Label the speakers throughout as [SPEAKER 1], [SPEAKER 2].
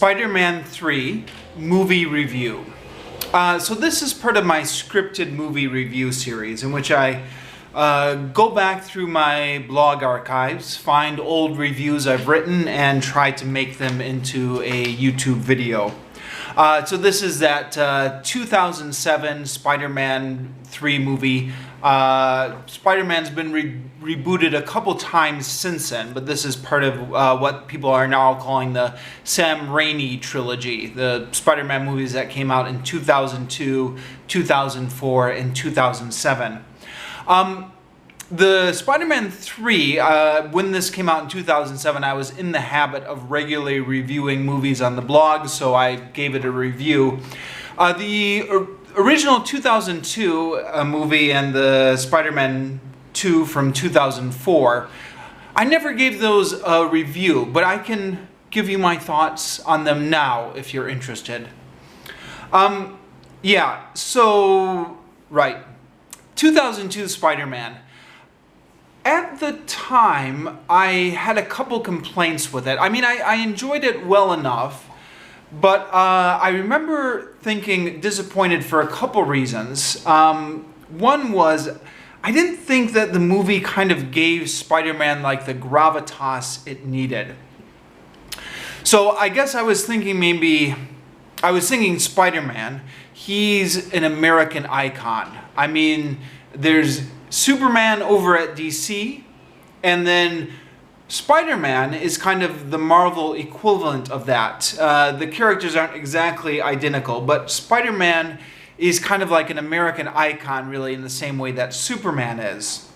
[SPEAKER 1] Spider-Man 3 movie review. So this is part of my scripted movie review series in which I go back through my blog archives, find old reviews I've written, and try to make them into a YouTube video. So this is that 2007 Spider-Man 3 movie. Spider-Man's been rebooted a couple times since then, but this is part of what people are now calling the Sam Raimi trilogy, the Spider-Man movies that came out in 2002, 2004, and 2007. The Spider-Man 3, when this came out in 2007, I was in the habit of regularly reviewing movies on the blog, so I gave it a review. The original 2002 movie and the Spider-Man 2 from 2004, I never gave those a review, but I can give you my thoughts on them now if you're interested. Right. 2002 Spider-Man. At the time, I had a couple complaints with it. I mean, I enjoyed it well enough, but I remember thinking disappointed for a couple reasons. One was, I didn't think that the movie kind of gave Spider-Man like the gravitas it needed. So I guess I was thinking Spider-Man, he's an American icon. I mean, there's Superman over at DC, and then Spider-Man is kind of the Marvel equivalent of that. The characters aren't exactly identical, but Spider-Man is kind of like an American icon, really, in the same way that Superman is.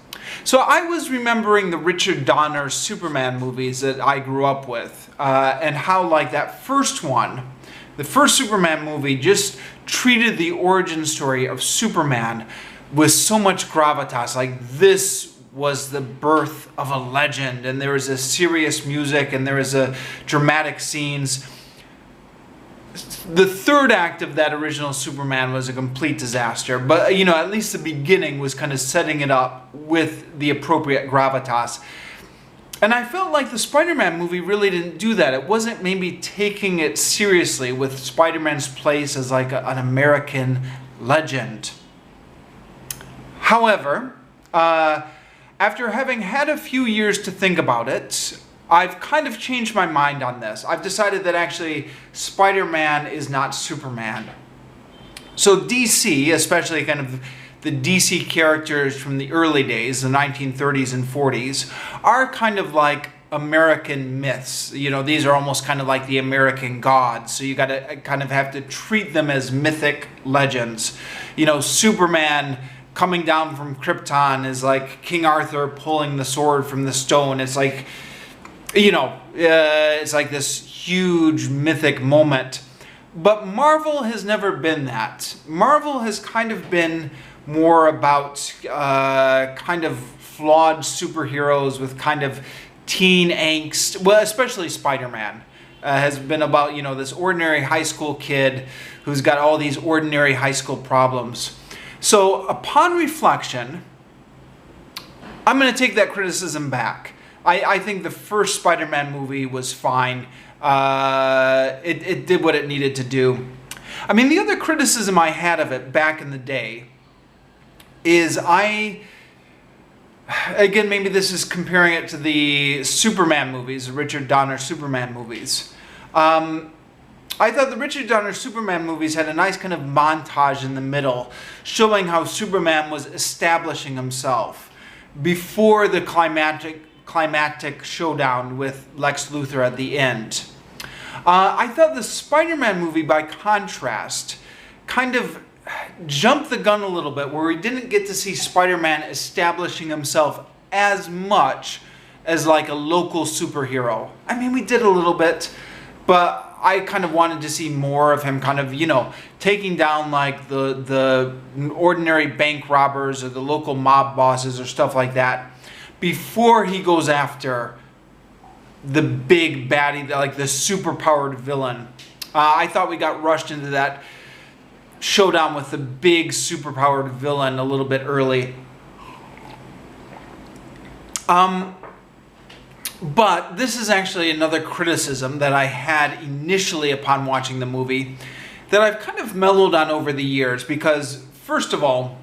[SPEAKER 1] So I was remembering the Richard Donner Superman movies that I grew up with, and how like that first one, the first Superman movie, just treated the origin story of Superman with so much gravitas. Like, this was the birth of a legend, and there was a serious music, and there was a dramatic scenes. The third act of that original Superman was a complete disaster, but you know, at least the beginning was kind of setting it up with the appropriate gravitas. And I felt like the Spider-Man movie really didn't do that. It wasn't maybe taking it seriously with Spider-Man's place as like an American legend. However, after having had a few years to think about it, I've kind of changed my mind on this. I've decided that actually Spider-Man is not Superman. So DC, especially kind of the DC characters from the early days, the 1930s and 40s, are kind of like American myths. You know, these are almost kind of like the American gods. So you got to kind of have to treat them as mythic legends. You know, Superman coming down from Krypton is like King Arthur pulling the sword from the stone. It's like, you know, it's like this huge mythic moment. But Marvel has never been that. Marvel has kind of been more about kind of flawed superheroes with kind of teen angst. Well, especially Spider-Man has been about, you know, this ordinary high school kid who's got all these ordinary high school problems. So upon reflection, I'm going to take that criticism back. I think the first Spider-Man movie was fine. It did what it needed to do. I mean, the other criticism I had of it back in the day is again, maybe this is comparing it to the Superman movies, the Richard Donner Superman movies. I thought the Richard Donner Superman movies had a nice kind of montage in the middle, showing how Superman was establishing himself before the climactic showdown with Lex Luthor at the end. I thought the Spider-Man movie, by contrast, kind of jumped the gun a little bit, where we didn't get to see Spider-Man establishing himself as much as like a local superhero. I mean, we did a little bit, but I kind of wanted to see more of him kind of, you know, taking down like the ordinary bank robbers or the local mob bosses or stuff like that before he goes after the big baddie, like the super-powered villain. I thought we got rushed into that showdown with the big super-powered villain a little bit early. But this is actually another criticism that I had initially upon watching the movie that I've kind of mellowed on over the years because, first of all,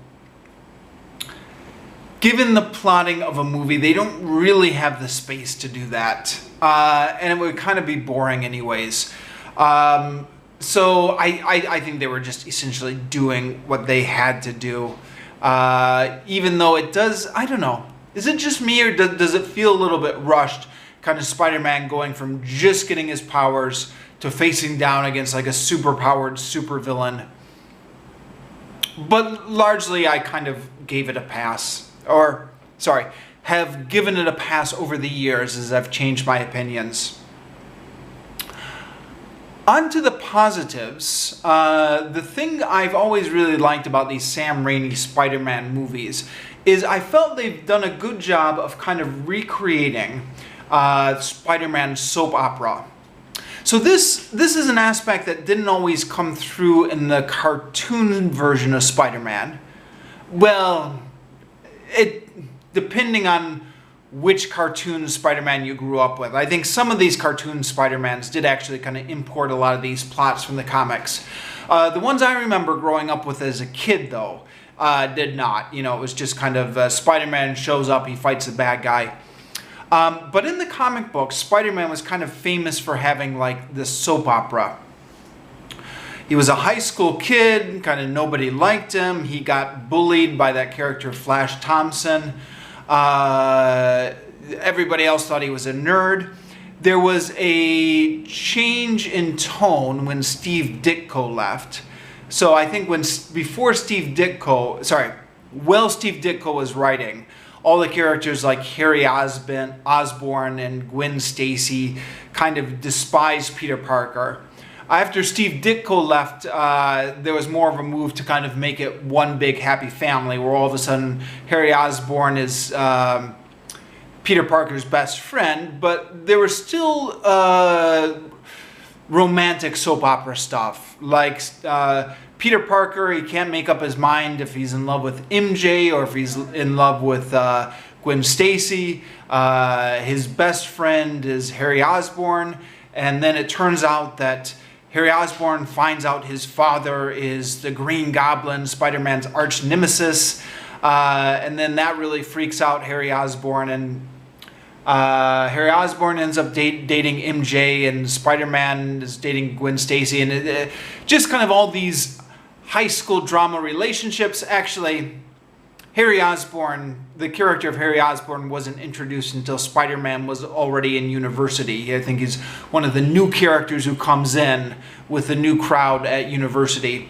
[SPEAKER 1] given the plotting of a movie, they don't really have the space to do that. And it would kind of be boring anyways. So I think they were just essentially doing what they had to do. Even though it does, I don't know. Is it just me or does it feel a little bit rushed? Kind of Spider-Man going from just getting his powers to facing down against like a super-powered supervillain. But largely I kind of gave it a pass. Or, sorry, have given it a pass over the years as I've changed my opinions. On to the positives. The thing I've always really liked about these Sam Raimi Spider-Man movies is I felt they've done a good job of kind of recreating Spider-Man soap opera. So this is an aspect that didn't always come through in the cartoon version of Spider-Man. Well, depending on which cartoon Spider-Man you grew up with. I think some of these cartoon Spider-Mans did actually kind of import a lot of these plots from the comics. The ones I remember growing up with as a kid, though, did not. You know, it was just kind of Spider-Man shows up, he fights a bad guy. But in the comic books, Spider-Man was kind of famous for having like this soap opera. He was a high school kid, kind of nobody liked him. He got bullied by that character Flash Thompson. Everybody else thought he was a nerd. There was a change in tone when Steve Ditko left. So I think before Steve Ditko, Steve Ditko was writing, all the characters like Harry Osborn and Gwen Stacy kind of despised Peter Parker. After Steve Ditko left, there was more of a move to kind of make it one big happy family, where all of a sudden Harry Osborn is Peter Parker's best friend, but there was still romantic soap opera stuff. Like Peter Parker, he can't make up his mind if he's in love with MJ or if he's in love with Gwen Stacy. His best friend is Harry Osborn, and then it turns out that Harry Osborn finds out his father is the Green Goblin, Spider-Man's arch nemesis, and then that really freaks out Harry Osborn, and Harry Osborn ends up dating MJ, and Spider-Man is dating Gwen Stacy, and just kind of all these high school drama relationships. Actually, Harry Osborn, the character of Harry Osborn, wasn't introduced until Spider-Man was already in university. I think he's one of the new characters who comes in with the new crowd at university.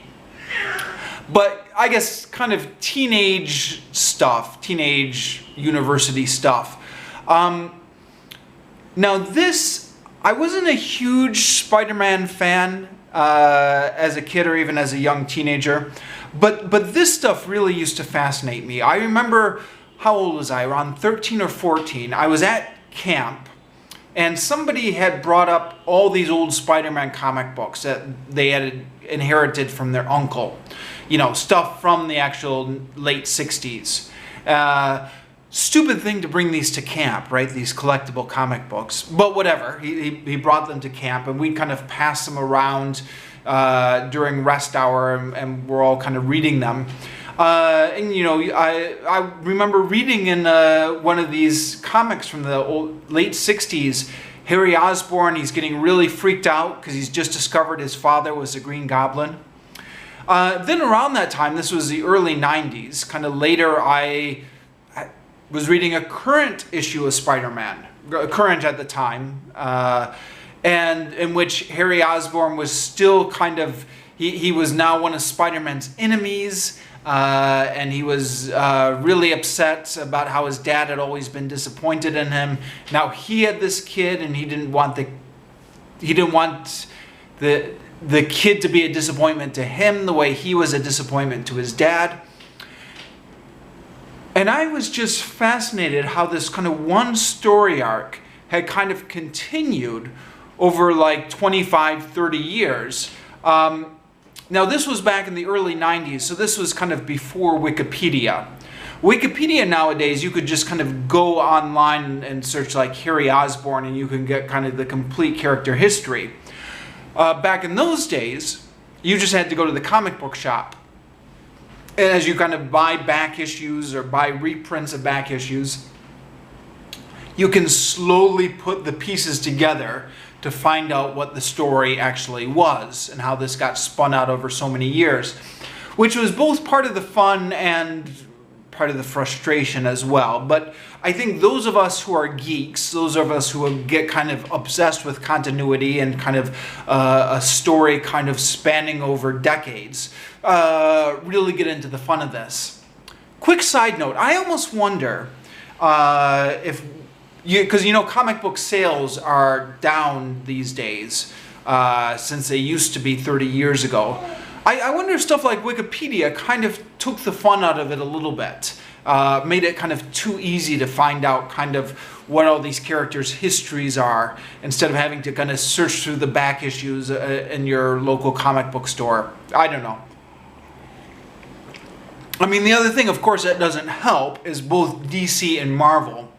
[SPEAKER 1] But I guess kind of teenage stuff, teenage university stuff. Now this, I wasn't a huge Spider-Man fan as a kid or even as a young teenager, but this stuff really used to fascinate me. I remember, how old was I? Around 13 or 14. I was at camp, and somebody had brought up all these old Spider-Man comic books that they had inherited from their uncle. You know, stuff from the actual late 60s. Stupid thing to bring these to camp, right? These collectible comic books. But whatever, he brought them to camp, and we kind of passed them around during rest hour, and we're all kind of reading them. And you know, I remember reading in one of these comics from the late 60s, Harry Osborn, he's getting really freaked out because he's just discovered his father was the Green Goblin. Then around that time, this was the early 90s, kind of later, I was reading a current issue of Spider-Man, current at the time, and in which Harry Osborn was still kind of, he was now one of Spider-Man's enemies, and he was really upset about how his dad had always been disappointed in him. Now he had this kid, and he didn't want the kid to be a disappointment to him the way he was a disappointment to his dad. And I was just fascinated how this kind of one story arc had kind of continued over like 25, 30 years. Now this was back in the early 90s, so this was kind of before Wikipedia. Wikipedia nowadays, you could just kind of go online and search like Harry Osborn, and you can get kind of the complete character history. Back in those days, you just had to go to the comic book shop. And as you kind of buy back issues or buy reprints of back issues, you can slowly put the pieces together to find out what the story actually was and how this got spun out over so many years, which was both part of the fun and part of the frustration as well. But I think those of us who are geeks, those of us who get kind of obsessed with continuity and kind of a story kind of spanning over decades, really get into the fun of this. Quick side note, I almost wonder if because comic book sales are down these days since they used to be 30 years ago. I wonder if stuff like Wikipedia kind of took the fun out of it a little bit, made it kind of too easy to find out kind of what all these characters' histories are, instead of having to kind of search through the back issues in your local comic book store. I don't know. I mean, the other thing, of course, that doesn't help is both DC and Marvel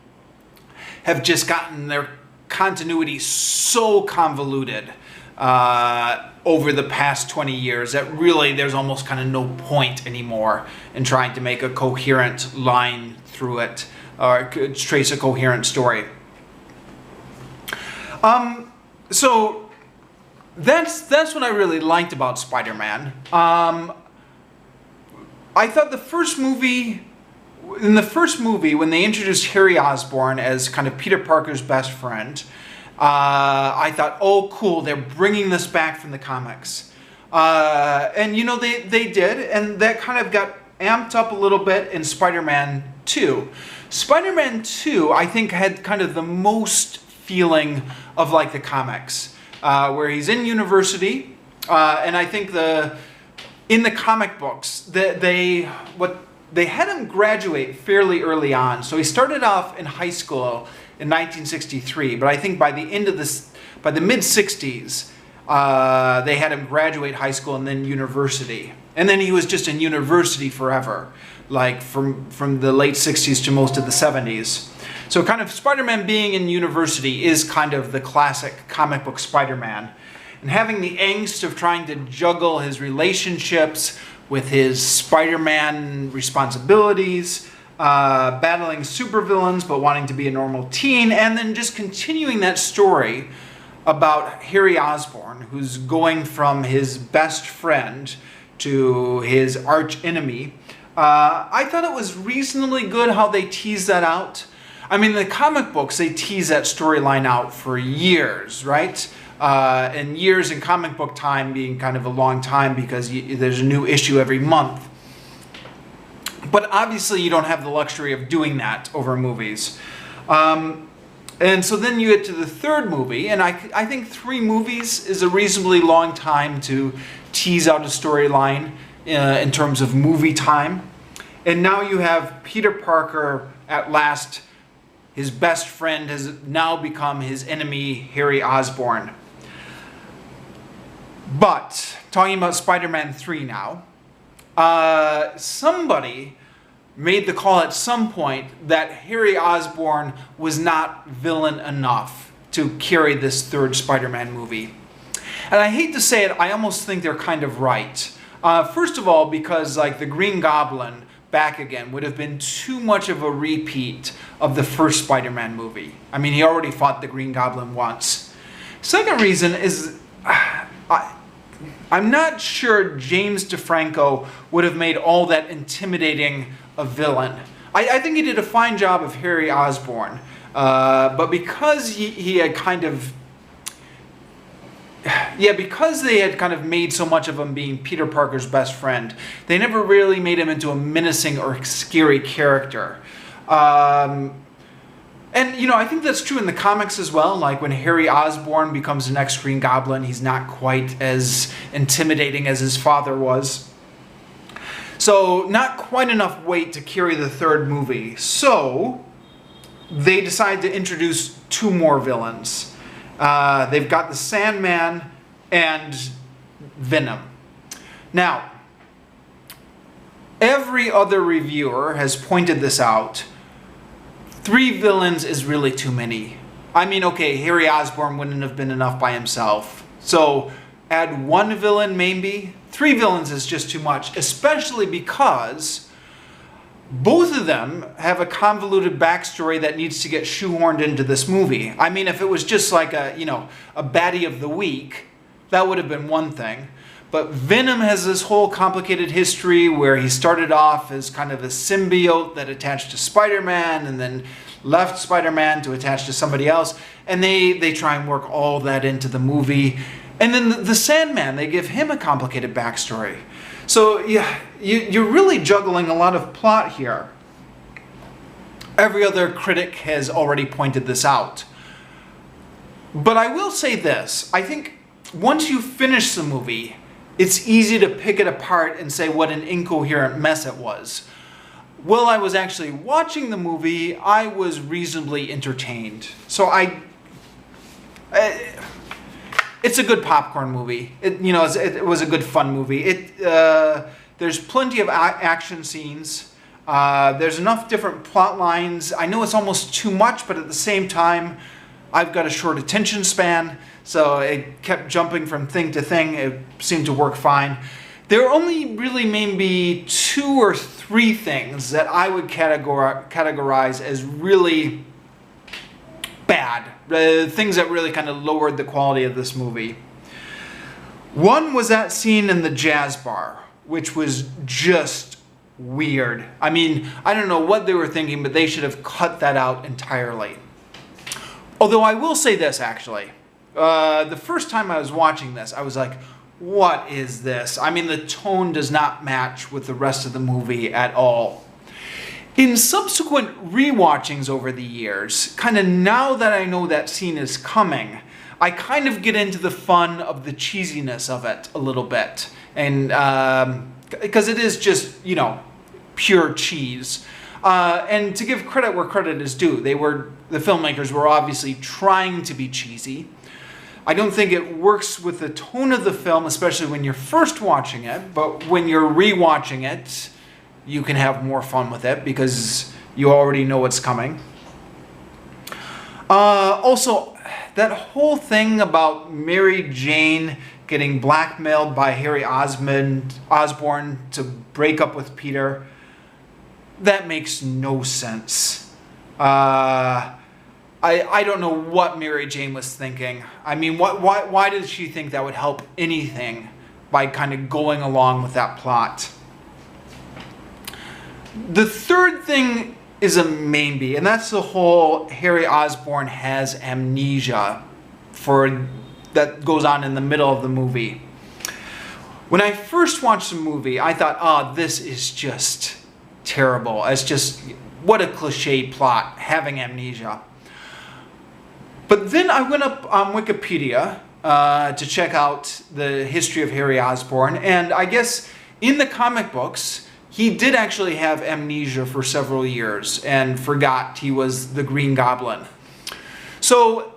[SPEAKER 1] have just gotten their continuity so convoluted over the past 20 years that really there's almost kind of no point anymore in trying to make a coherent line through it or trace a coherent story. So that's what I really liked about Spider-Man. I thought in the first movie, when they introduced Harry Osborn as kind of Peter Parker's best friend, I thought, oh, cool, they're bringing this back from the comics. And, they did, and that kind of got amped up a little bit in Spider-Man 2. Spider-Man 2, I think, had kind of the most feeling of like the comics, where he's in university, and I think in the comic books, they had him graduate fairly early on. So he started off in high school in 1963, but I think by the mid-60s, they had him graduate high school and then university. And then he was just in university forever, like from the late 60s to most of the 70s. So kind of Spider-Man being in university is kind of the classic comic book Spider-Man. And having the angst of trying to juggle his relationships with his Spider-Man responsibilities, battling supervillains but wanting to be a normal teen, and then just continuing that story about Harry Osborn, who's going from his best friend to his arch enemy. I thought it was reasonably good how they teased that out. I mean, in the comic books, they tease that storyline out for years, right? And years in comic book time being kind of a long time because there's a new issue every month. But obviously you don't have the luxury of doing that over movies. And so then you get to the third movie, and I think 3 movies is a reasonably long time to tease out a storyline in terms of movie time. And now you have Peter Parker at last. His best friend has now become his enemy, Harry Osborn. But, talking about Spider-Man 3 now, somebody made the call at some point that Harry Osborn was not villain enough to carry this third Spider-Man movie. And I hate to say it, I almost think they're kind of right. First of all, because like the Green Goblin back again would have been too much of a repeat of the first Spider-Man movie. I mean, he already fought the Green Goblin once. Second reason is I'm not sure James DeFranco would have made all that intimidating a villain. I think he did a fine job of Harry Osborn, but because he had kind of because they had kind of made so much of him being Peter Parker's best friend, they never really made him into a menacing or scary character. And, I think that's true in the comics as well. Like when Harry Osborn becomes the next Green Goblin, he's not quite as intimidating as his father was. So, not quite enough weight to carry the third movie. So, they decide to introduce 2 more villains. They've got the Sandman and Venom. Now, Every other reviewer has pointed this out. 3 villains is really too many. I mean, okay, Harry Osborn wouldn't have been enough by himself. So add 1 villain maybe. 3 villains is just too much, especially because both of them have a convoluted backstory that needs to get shoehorned into this movie. I mean, if it was just like a baddie of the week, that would have been one thing. But Venom has this whole complicated history where he started off as kind of a symbiote that attached to Spider-Man and then left Spider-Man to attach to somebody else. And they try and work all that into the movie. And then the Sandman, they give him a complicated backstory. So yeah, you're really juggling a lot of plot here. Every other critic has already pointed this out. But I will say this. I think once you finish the movie, it's easy to pick it apart and say what an incoherent mess it was. While I was actually watching the movie, I was reasonably entertained. So it's a good popcorn movie. It was a good fun movie. There's plenty of action scenes. There's enough different plot lines. I know it's almost too much, but at the same time, I've got a short attention span, so it kept jumping from thing to thing. It seemed to work fine. There are only really maybe 2 or 3 things that I would categorize as really bad. Things that really kind of lowered the quality of this movie. One was that scene in the jazz bar, which was just weird. I mean, I don't know what they were thinking, but they should have cut that out entirely. Although I will say this, actually. The first time I was watching this, I was like, what is this? I mean, the tone does not match with the rest of the movie at all. In subsequent rewatchings over the years, kind of now that I know that scene is coming, I kind of get into the fun of the cheesiness of it a little bit. And because it is just, pure cheese. And to give credit where credit is due, the filmmakers were obviously trying to be cheesy. I don't think it works with the tone of the film, especially when you're first watching it, but when you're rewatching it, you can have more fun with it because you already know what's coming. Also, that whole thing about Mary Jane getting blackmailed by Harry Osborn to break up with Peter, that makes no sense. I don't know what Mary Jane was thinking. I mean, why did she think that would help anything by kind of going along with that plot? The third thing is a maybe, and that's the whole Harry Osborn has amnesia that goes on in the middle of the movie. When I first watched the movie, I thought, oh, this is just terrible. It's just, what a cliche plot, having amnesia. But then I went up on Wikipedia to check out the history of Harry Osborn, and I guess in the comic books, he did actually have amnesia for several years and forgot he was the Green Goblin. So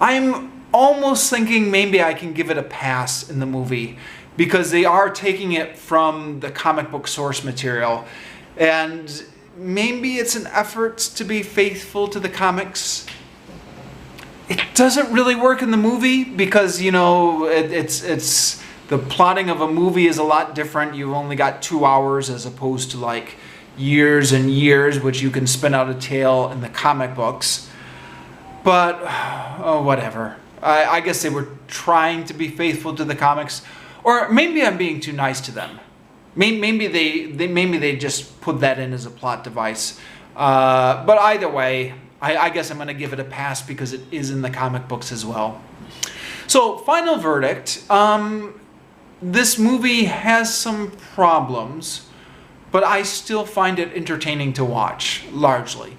[SPEAKER 1] I'm almost thinking maybe I can give it a pass in the movie because they are taking it from the comic book source material, and maybe it's an effort to be faithful to the comics. It doesn't really work in the movie because, it's the plotting of a movie is a lot different. You've only got 2 hours as opposed to like years and years, which you can spin out a tale in the comic books. But, whatever. I guess they were trying to be faithful to the comics. Or maybe I'm being too nice to them. Maybe they just put that in as a plot device. But either way, I guess I'm going to give it a pass because it is in the comic books as well. So, final verdict. This movie has some problems, but I still find it entertaining to watch, largely.